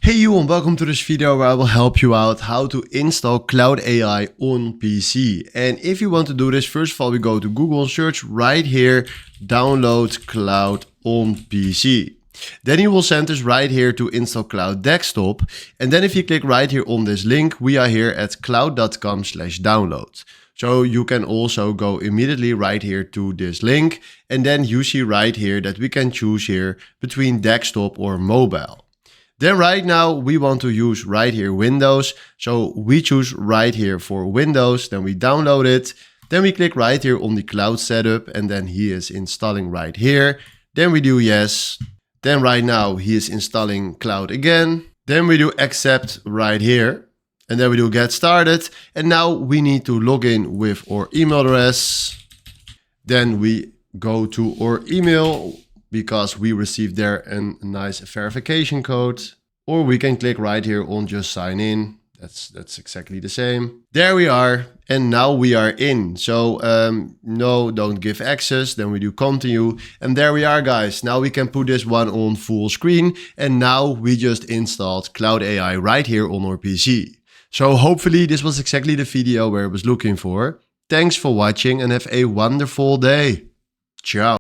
Hey you, and welcome to this video where I will help you out how to install Claude AI on PC. And if you want to do this, first of all, we go to Google and search right here, download Claude on PC. Then you will send us right here to install Claude desktop. And then if you click right here on this link, we are here at claude.com/download. So you can also go immediately right here to this link. And then you see right here that we can choose here between desktop or mobile. Then right now we want to use right here Windows. So we choose right here for Windows, then we download it. Then we click right here on the Claude setup and then he is installing right here. Then we do yes. Then right now he is installing Claude again. Then we do accept right here. And then we do get started. And now we need to log in with our email address. Then we go to our email because we received there a nice verification code. Or we can click right here on just sign in. That's exactly the same. There we are. And now we are in. So no, don't give access. Then we do continue. And there we are, guys. Now we can put this one on full screen. And now we just installed Claude AI right here on our PC. So hopefully this was exactly the video where I was looking for. Thanks for watching and have a wonderful day. Ciao.